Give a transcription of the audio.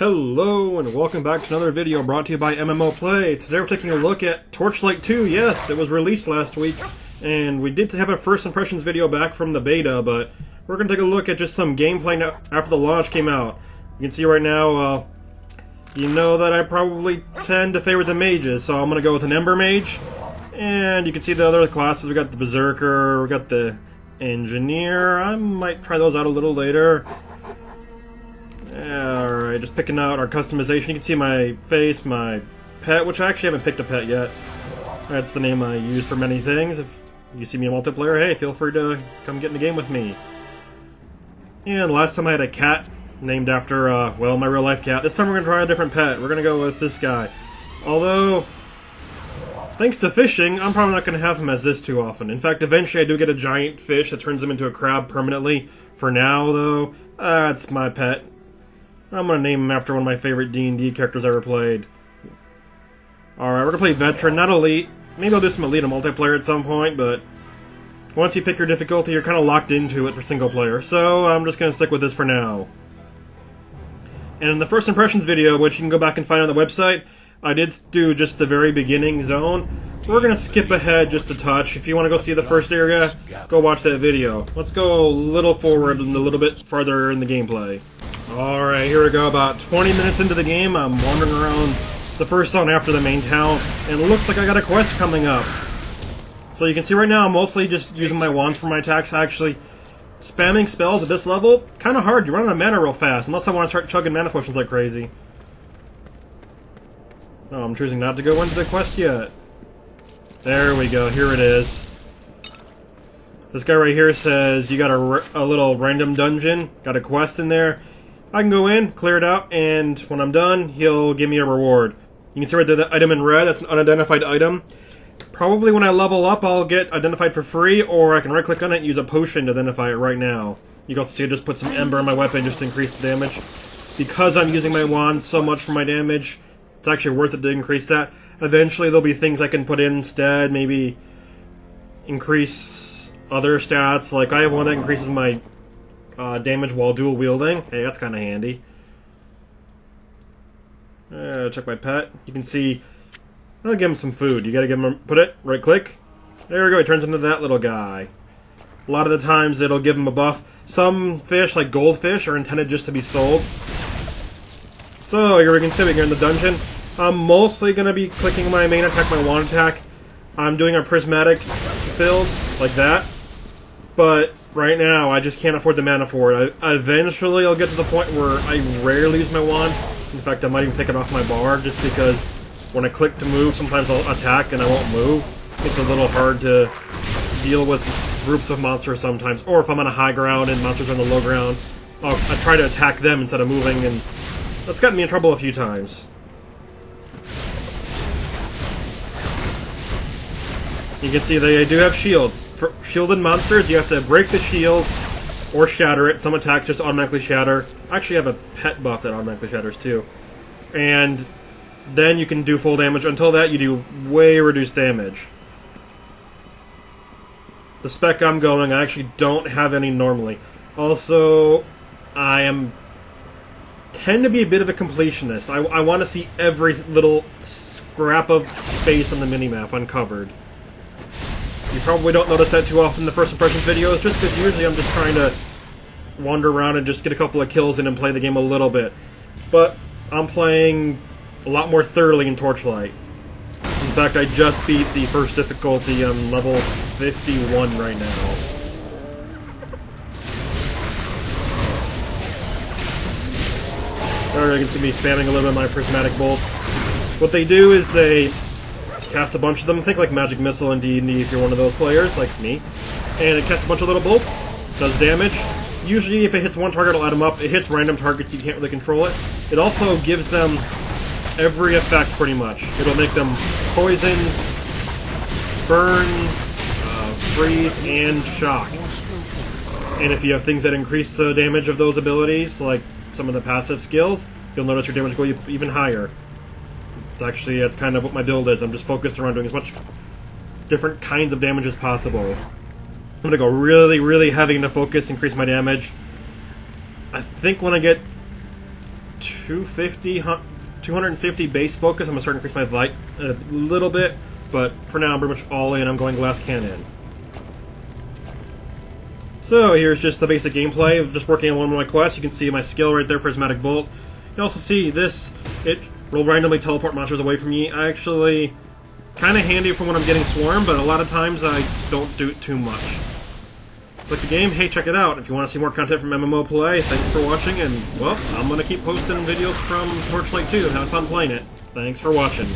Hello and welcome back to another video brought to you by MMO Play. Today we're taking a look at Torchlight 2. Yes, it was released last week, and we did have a first impressions video back from the beta, but we're going to take a look at just some gameplay after the launch came out. You can see right now, you know that I probably tend to favor the mages, so I'm going to go with an Ember Mage. And you can see the other classes. We got the Berserker, we got the Engineer. I might try those out a little later. Alright, just picking out our customization. You can see my face, my pet, which I actually haven't picked a pet yet. That's the name I use for many things. If you see me in multiplayer, hey, feel free to come get in the game with me. And last time I had a cat named after, well, my real life cat. This time we're going to try a different pet. We're going to go with this guy. Although, thanks to fishing, I'm probably not going to have him as this too often. In fact, eventually I do get a giant fish that turns him into a crab permanently. For now, though, that's my pet. I'm going to name him after one of my favorite D&D characters I ever played. Alright, we're going to play Veteran, not Elite. Maybe I'll do some Elite in multiplayer at some point, but once you pick your difficulty, you're kind of locked into it for single player. So I'm just going to stick with this for now. And in the first impressions video, which you can go back and find on the website, I did do just the very beginning zone. We're going to skip ahead just a touch. If you want to go see the first area, go watch that video. Let's go a little forward and a little bit farther in the gameplay. Alright, here we go. About 20 minutes into the game, I'm wandering around the first zone after the main town, and it looks like I got a quest coming up. So you can see right now I'm mostly just using my wands for my attacks. Actually, spamming spells at this level, kind of hard. You run out of mana real fast, unless I want to start chugging mana potions like crazy. Oh, I'm choosing not to go into the quest yet. There we go, here it is. This guy right here says you got a little random dungeon, got a quest in there. I can go in, clear it out, and when I'm done, he'll give me a reward. You can see right there the item in red, that's an unidentified item. Probably when I level up, I'll get identified for free, or I can right-click on it and use a potion to identify it right now. You can also see I just put some ember in my weapon just to increase the damage. Because I'm using my wand so much for my damage, it's actually worth it to increase that. Eventually there'll be things I can put in instead, maybe increase other stats. Like I have one that increases my damage while dual wielding. Hey, that's kind of handy. Check my pet. You can see, I'll give him some food. You gotta give him, put it, right click. There we go, he turns into that little guy. A lot of the times it'll give him a buff. Some fish, like goldfish, are intended just to be sold. So here we can see we're in the dungeon. I'm mostly gonna be clicking my main attack, my wand attack. I'm doing a prismatic build, like that. But right now, I just can't afford the mana for it. Eventually, I'll get to the point where I rarely use my wand. In fact, I might even take it off my bar, just because when I click to move, sometimes I'll attack and I won't move. It's a little hard to deal with groups of monsters sometimes. Or if I'm on a high ground and monsters are on the low ground, I try to attack them instead of moving, and that's gotten me in trouble a few times. You can see they do have shields. For shielded monsters, you have to break the shield or shatter it. Some attacks just automatically shatter. I actually have a pet buff that automatically shatters too. And then you can do full damage. Until that, you do way reduced damage. The spec I'm going, I actually don't have any normally. Also, I tend to be a bit of a completionist. I want to see every little scrap of space on the minimap uncovered. You probably don't notice that too often in the first impressions videos, just because usually I'm just trying to wander around and just get a couple of kills in and play the game a little bit. But I'm playing a lot more thoroughly in Torchlight. In fact, I just beat the first difficulty on level 51 right now. There you can see me spamming a little bit of my prismatic bolts. What they do is they cast a bunch of them. Think like Magic Missile in D&D if you're one of those players, like me. And it casts a bunch of little bolts, does damage. Usually if it hits one target, it'll add them up. It hits random targets, you can't really control it. It also gives them every effect, pretty much. It'll make them poison, burn, freeze, and shock. And if you have things that increase the damage of those abilities, like some of the passive skills, you'll notice your damage go even higher. That's kind of what my build is. I'm just focused around doing as much different kinds of damage as possible. I'm going to go really, really heavy into focus, increase my damage. I think when I get 250 base focus. I'm going to start to increase my light a little bit, but for now I'm pretty much all in. I'm going glass cannon. So here's just the basic gameplay of just working on one of my quests. You can see my skill right there, Prismatic Bolt. You also see this, it will randomly teleport monsters away from me. Actually, kind of handy for when I'm getting swarmed, but a lot of times I don't do it too much. If you like the game, hey, check it out. If you want to see more content from MMO Play, thanks for watching, and, well, I'm going to keep posting videos from Torchlight 2 and have fun playing it. Thanks for watching.